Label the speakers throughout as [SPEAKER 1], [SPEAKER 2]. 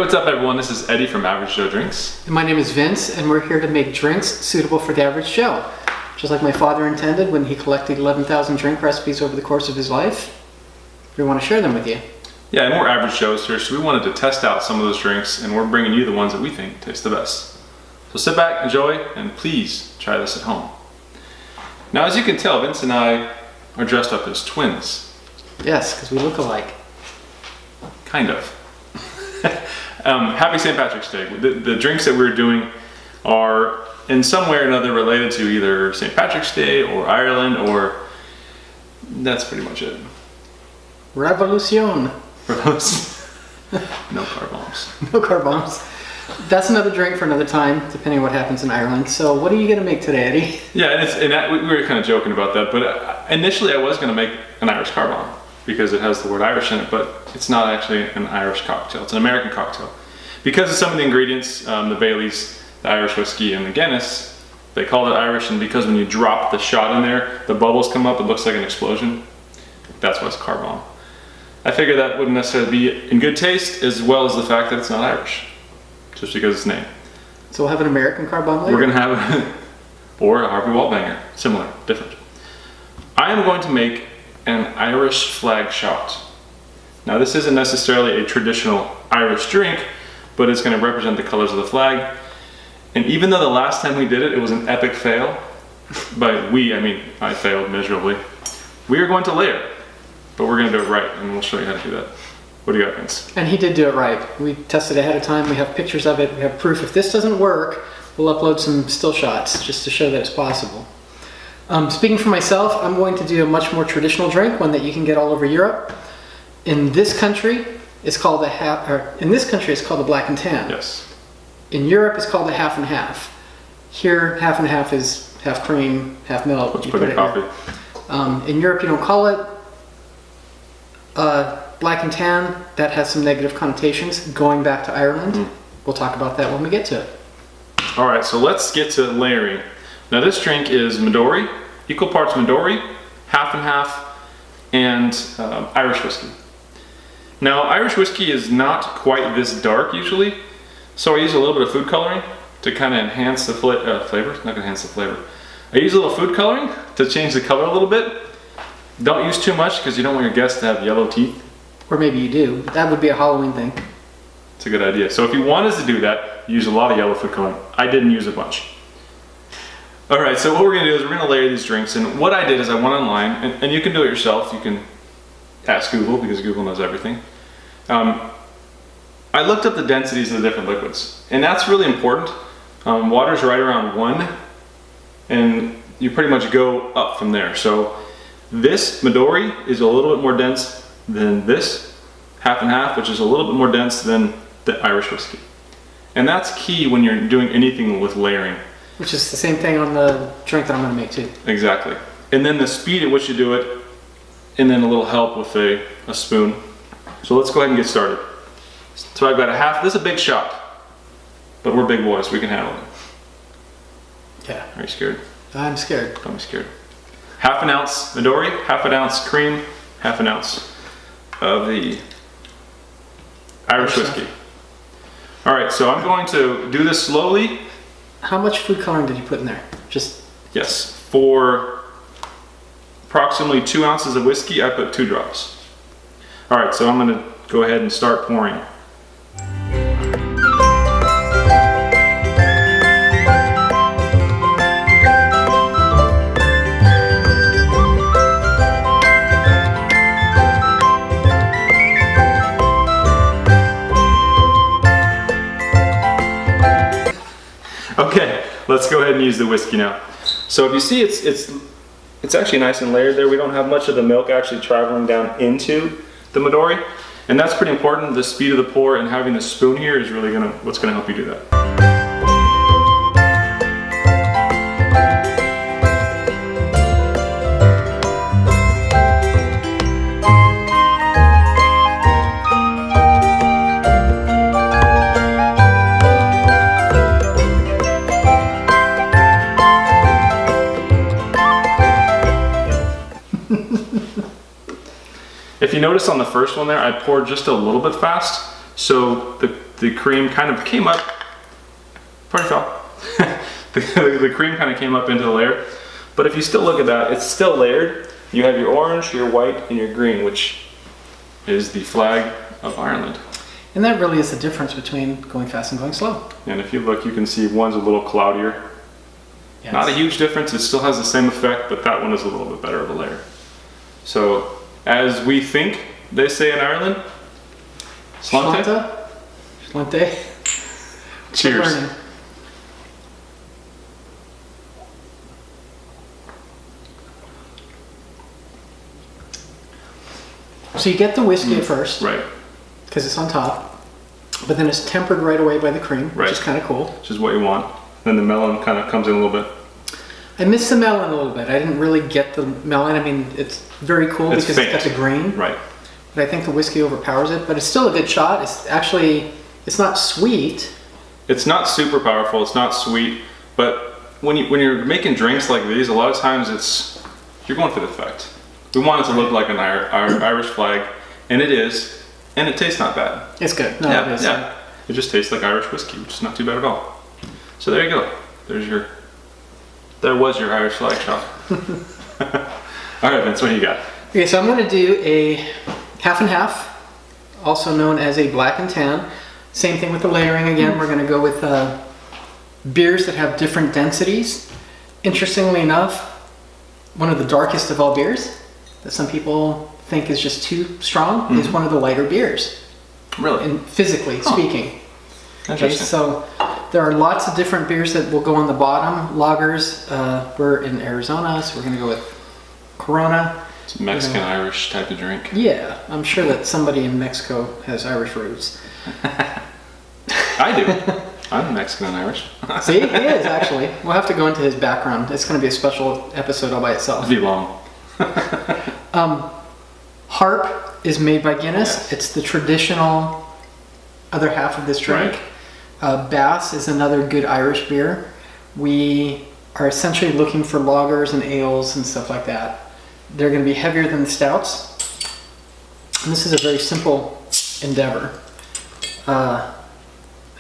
[SPEAKER 1] what's up everyone? This is Eddie from Average Joe Drinks.
[SPEAKER 2] And my name is Vince, and we're here to make drinks suitable for the average Joe. Just like my father intended when he collected 11,000 drink recipes over the course of his life, we want to share them with you.
[SPEAKER 1] Yeah, and we're average Joes here, so we wanted to test out some of those drinks, and we're bringing you the ones that we think taste the best. So sit back, enjoy, and please try this at home. Now, as you can tell, Vince and I are dressed up as twins.
[SPEAKER 2] Yes, because we look alike.
[SPEAKER 1] Kind of. Happy St. Patrick's Day. The drinks that we're doing are in some way or another related to either St. Patrick's Day or Ireland, or that's pretty much it.
[SPEAKER 2] Revolution.
[SPEAKER 1] No car bombs.
[SPEAKER 2] No car bombs. That's another drink for another time, depending on what happens in Ireland. So what are you going to make today, Eddie?
[SPEAKER 1] Yeah, we were kind of joking about that, but initially I was going to make an Irish car bomb because it has the word Irish in it, but it's not actually an Irish cocktail. It's an American cocktail. Because of some of the ingredients, the Baileys, the Irish whiskey, and the Guinness, they call it Irish, and because when you drop the shot in there, the bubbles come up, it looks like an explosion. That's why it's car bomb. I figured that wouldn't necessarily be in good taste, as well as the fact that it's not Irish, just because it's named.
[SPEAKER 2] So we'll have an American car bomb later?
[SPEAKER 1] We're gonna have, or a Harvey Wallbanger, similar, different. I am going to make an Irish flag shot. Now this isn't necessarily a traditional Irish drink, but it's going to represent the colors of the flag. And even though the last time we did it, it was an epic fail, by we, I mean I failed miserably, we are going to layer, but we're going to do it right, and we'll show you how to do that. What do you got, Vince?
[SPEAKER 2] And he did do it right. We tested ahead of time, we have pictures of it, we have proof. If this doesn't work, we'll upload some still shots just to show that it's possible. Speaking for myself, I'm going to do a much more traditional drink, one that you can get all over Europe. In this country, it's called the black and tan.
[SPEAKER 1] Yes.
[SPEAKER 2] In Europe, it's called a half and half. Here, half and half is half cream, half milk.
[SPEAKER 1] Let's put in coffee.
[SPEAKER 2] In Europe, you don't call it black and tan. That has some negative connotations. Going back to Ireland, we'll talk about that when we get to it.
[SPEAKER 1] All right, so let's get to layering. Now this drink is Midori, equal parts Midori, half and half, and Irish whiskey. Now Irish whiskey is not quite this dark usually, so I use a little bit of food coloring to kind of enhance the flavor. Not gonna enhance the flavor. I use a little food coloring to change the color a little bit. Don't use too much because you don't want your guests to have yellow teeth.
[SPEAKER 2] Or maybe you do. That would be a Halloween thing.
[SPEAKER 1] It's a good idea. So if you want us to do that, use a lot of yellow food coloring. I didn't use a bunch. All right, so what we're gonna do is we're gonna layer these drinks, and what I did is I went online, and you can do it yourself. You can ask Google because Google knows everything. I looked up the densities of the different liquids, and that's really important. Water's right around 1, and you pretty much go up from there. So this Midori is a little bit more dense than this half and half, which is a little bit more dense than the Irish whiskey. And that's key when you're doing anything with layering.
[SPEAKER 2] Which is the same thing on the drink that I'm going to make too.
[SPEAKER 1] Exactly. And then the speed at which you do it, and then a little help with a spoon. So let's go ahead and get started. So I've got a half, this is a big shot, but we're big boys, we can handle it.
[SPEAKER 2] Yeah.
[SPEAKER 1] Are you scared?
[SPEAKER 2] I'm scared.
[SPEAKER 1] Don't be scared. Half an ounce Midori, half an ounce cream, half an ounce of the Irish whiskey. All right, so I'm going to do this slowly.
[SPEAKER 2] How much food coloring did you put in there? Just
[SPEAKER 1] Yes, for approximately 2 ounces of whiskey, I put 2 drops. All right, so I'm gonna go ahead and start pouring. Okay, let's go ahead and use the whiskey now. So if you see, it's actually nice and layered there. We don't have much of the milk actually traveling down into the Midori, and that's pretty important. The speed of the pour and having the spoon here is really what's gonna help you do that. If you notice on the first one there, I poured just a little bit fast, so the the cream kind of came up. Party foul. the cream kind of came up into the layer. But if you still look at that, it's still layered. You have your orange, your white, and your green, which is the flag of Ireland.
[SPEAKER 2] And that really is the difference between going fast and going slow.
[SPEAKER 1] And if you look, you can see one's a little cloudier.
[SPEAKER 2] Yes.
[SPEAKER 1] Not a huge difference. It still has the same effect, but that one is a little bit better of a layer. So, as we think they say in Ireland, Slante.
[SPEAKER 2] Slante.
[SPEAKER 1] Cheers.
[SPEAKER 2] Learning. So you get the whiskey at first,
[SPEAKER 1] Right.
[SPEAKER 2] because it's on top, but then it's tempered right away by the cream,
[SPEAKER 1] Right.
[SPEAKER 2] which is kind of cool.
[SPEAKER 1] Which is what you want. Then the melon kind of comes in a little bit.
[SPEAKER 2] I missed the melon a little bit. I didn't really get the melon. I mean, it's very cool
[SPEAKER 1] It's
[SPEAKER 2] because
[SPEAKER 1] faint.
[SPEAKER 2] it's got the green,
[SPEAKER 1] Right.
[SPEAKER 2] but I think the whiskey overpowers it. But it's still a good shot. It's actually, it's not sweet.
[SPEAKER 1] It's not super powerful. It's not sweet, but when you're making drinks like these, a lot of times you're going for the effect. We want it to look like an Irish flag, and it is, and it tastes not bad.
[SPEAKER 2] It's good. No,
[SPEAKER 1] Yeah,
[SPEAKER 2] it is.
[SPEAKER 1] yeah. It just tastes like Irish whiskey, which is not too bad at all. So there you go. There was your Irish flag shot. All right, Vince, what do you got?
[SPEAKER 2] Okay, so I'm going to do a half and half, also known as a black and tan. Same thing with the layering again. We're going to go with beers that have different densities. Interestingly enough, one of the darkest of all beers that some people think is just too strong is one of the lighter beers,
[SPEAKER 1] Really?
[SPEAKER 2] and physically speaking. Okay,
[SPEAKER 1] Interesting.
[SPEAKER 2] so there are lots of different beers that will go on the bottom. Lagers, we're in Arizona, so we're going to go with Corona.
[SPEAKER 1] It's a Mexican-Irish type of drink.
[SPEAKER 2] Yeah, I'm sure that somebody in Mexico has Irish roots.
[SPEAKER 1] I do. I'm Mexican and Irish.
[SPEAKER 2] See, he is actually. We'll have to go into his background. It's going to be a special episode all by itself.
[SPEAKER 1] It'll be long.
[SPEAKER 2] Harp is made by Guinness.
[SPEAKER 1] Yes.
[SPEAKER 2] It's the traditional other half of this drink.
[SPEAKER 1] Right.
[SPEAKER 2] Bass is another good Irish beer. We are essentially looking for lagers and ales and stuff like that. They're going to be heavier than the stouts. And this is a very simple endeavor.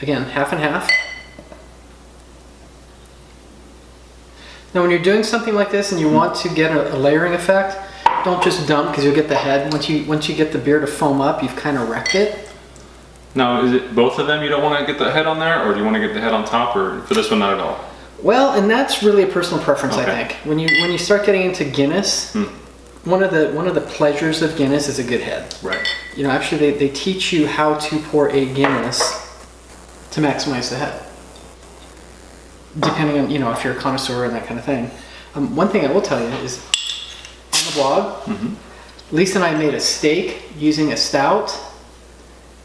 [SPEAKER 2] Again, half and half. Now when you're doing something like this and you want to get a layering effect, don't just dump because you'll get the head. Once you get the beer to foam up, you've kind of wrecked it.
[SPEAKER 1] Now, is it both of them you don't want to get the head on there, or do you want to get the head on top, or for this one not at all?
[SPEAKER 2] Well, and that's really a personal preference, I
[SPEAKER 1] Okay.
[SPEAKER 2] think. When you start getting into Guinness, one of the pleasures of Guinness is a good head.
[SPEAKER 1] Right.
[SPEAKER 2] You know, actually they teach you how to pour a Guinness to maximize the head. Depending on, you know, if you're a connoisseur and that kind of thing. One thing I will tell you is on the blog, Lisa and I made a steak using a stout,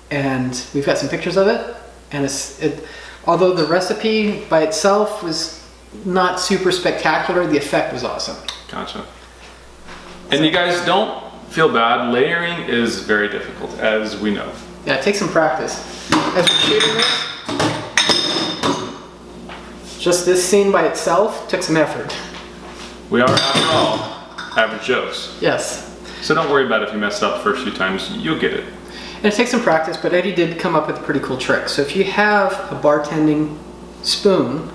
[SPEAKER 2] and we've got some pictures of it. And although the recipe by itself was not super spectacular, the effect was awesome.
[SPEAKER 1] Gotcha. And you guys don't feel bad. Layering is very difficult, as we know.
[SPEAKER 2] Yeah, it takes some practice. As we're shooting this, just this scene by itself took some effort.
[SPEAKER 1] We are, after all, average Joes.
[SPEAKER 2] Yes.
[SPEAKER 1] So don't worry about it if you mess up the first few times. You'll get it.
[SPEAKER 2] And it takes some practice, but Eddie did come up with a pretty cool trick. So if you have a bartending spoon,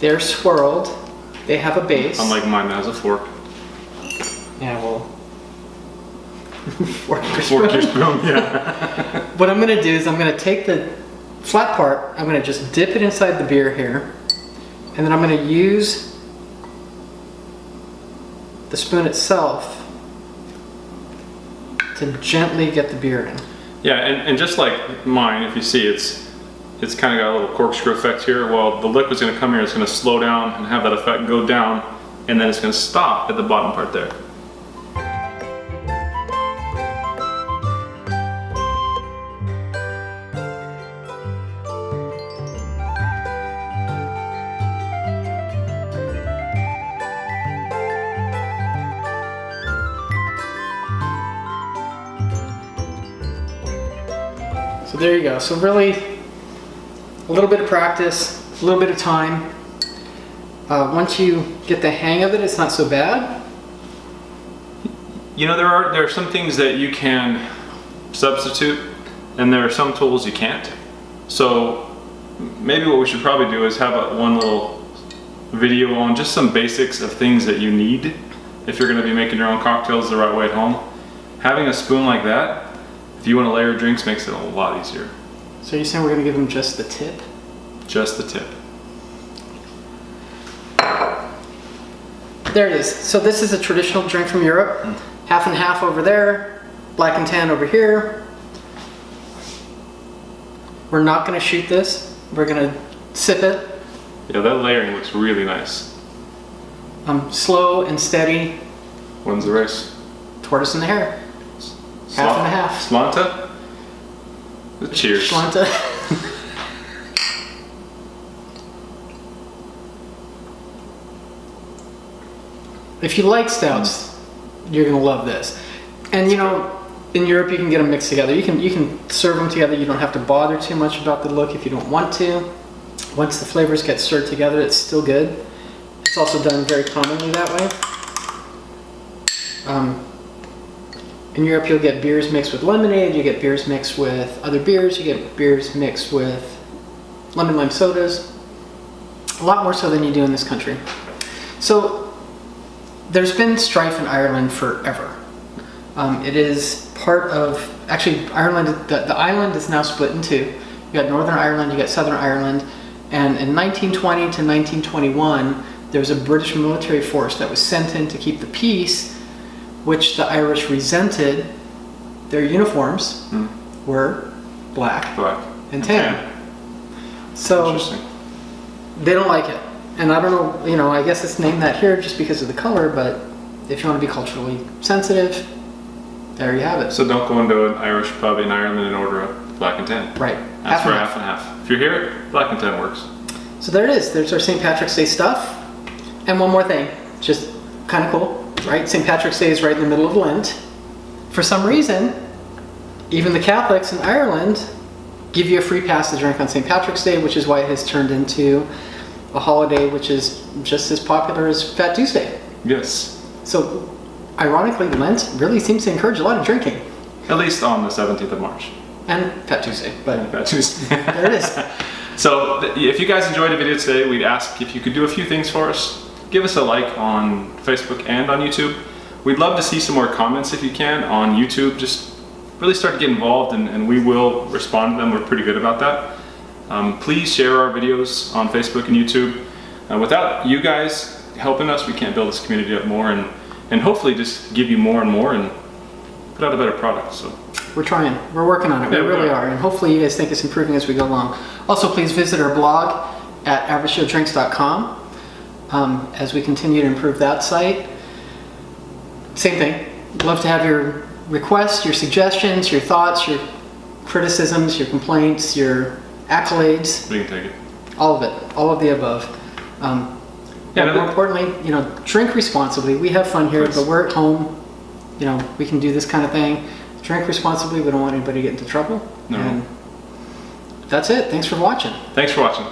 [SPEAKER 2] they're swirled, they have a base.
[SPEAKER 1] Unlike mine that has a fork.
[SPEAKER 2] Yeah, well, fork your
[SPEAKER 1] Fork your
[SPEAKER 2] spoon.
[SPEAKER 1] spoon, yeah.
[SPEAKER 2] What I'm gonna do is I'm gonna take the flat part, I'm gonna just dip it inside the beer here, and then I'm gonna use the spoon itself to gently get the beer in.
[SPEAKER 1] Yeah, and just like mine, if you see, it's kind of got a little corkscrew effect here. Well, the liquid's going to come here, it's going to slow down and have that effect go down, and then it's going to stop at the bottom part there.
[SPEAKER 2] So there you go. So really, a little bit of practice, a little bit of time. Once you get the hang of it, it's not so bad.
[SPEAKER 1] You know, there are some things that you can substitute, and there are some tools you can't. So maybe what we should probably do is have one little video on just some basics of things that you need if you're going to be making your own cocktails the right way at home. Having a spoon like that, if you want to layer drinks, makes it a lot easier.
[SPEAKER 2] So you're saying we're going to give them just the tip?
[SPEAKER 1] Just the tip.
[SPEAKER 2] There it is. So this is a traditional drink from Europe. Half and half over there, black and tan over here. We're not going to shoot this. We're going to sip it.
[SPEAKER 1] Yeah, that layering looks really nice.
[SPEAKER 2] Slow and steady.
[SPEAKER 1] When's the race?
[SPEAKER 2] Tortoise in the hare. Half and a half.
[SPEAKER 1] Slanta? Cheers.
[SPEAKER 2] Slanta. If you like stouts, you're gonna love this. And you know, in Europe you can get them mixed together. You can serve them together. You don't have to bother too much about the look if you don't want to. Once the flavors get stirred together, it's still good. It's also done very commonly that way. In Europe, you'll get beers mixed with lemonade, you get beers mixed with other beers, you get beers mixed with lemon lime sodas. A lot more so than you do in this country. So there's been strife in Ireland forever. It is part of, actually Ireland, the island is now split in two. You got Northern Ireland, you got Southern Ireland, and in 1920 to 1921, there was a British military force that was sent in to keep the peace, which the Irish resented. Their uniforms were black and tan. So
[SPEAKER 1] Interesting.
[SPEAKER 2] they don't like it. And I don't know, you know, I guess it's named that here just because of the color, but if you want to be culturally sensitive, there you have it.
[SPEAKER 1] So don't go into an Irish pub in Ireland and order a black and tan.
[SPEAKER 2] Right.
[SPEAKER 1] That's for half and half. If you're here, black and tan works.
[SPEAKER 2] So there it is. There's our St. Patrick's Day stuff. And one more thing, just kind of cool, right? St. Patrick's Day is right in the middle of Lent. For some reason, even the Catholics in Ireland give you a free pass to drink on St. Patrick's Day, which is why it has turned into a holiday which is just as popular as Fat Tuesday.
[SPEAKER 1] Yes.
[SPEAKER 2] So, ironically, Lent really seems to encourage a lot of drinking.
[SPEAKER 1] At least on the 17th of March.
[SPEAKER 2] And Fat Tuesday, but
[SPEAKER 1] Fat Tuesday.
[SPEAKER 2] there it is.
[SPEAKER 1] So, if you guys enjoyed the video today, we'd ask if you could do a few things for us. Give us a like on Facebook and on YouTube. We'd love to see some more comments if you can on YouTube. Just really start to get involved and we will respond to them. We're pretty good about that. Please share our videos on Facebook and YouTube. Without you guys helping us, we can't build this community up more and hopefully just give you more and more and put out a better product. So
[SPEAKER 2] we're trying. We're working on it.
[SPEAKER 1] Yeah,
[SPEAKER 2] we really are. And hopefully you guys think it's improving as we go along. Also, please visit our blog at averagejodrinks.com as we continue to improve that site. Same thing. Love to have your requests, your suggestions, your thoughts, your criticisms, your complaints, your accolades.
[SPEAKER 1] we can take it.
[SPEAKER 2] All of it. All of the above. But more importantly, you know, drink responsibly. We have fun here, but we're at home. You know, we can do this kind of thing. Drink responsibly. We don't want anybody to get into trouble.
[SPEAKER 1] No.
[SPEAKER 2] And that's it. Thanks for watching.
[SPEAKER 1] Thanks for watching.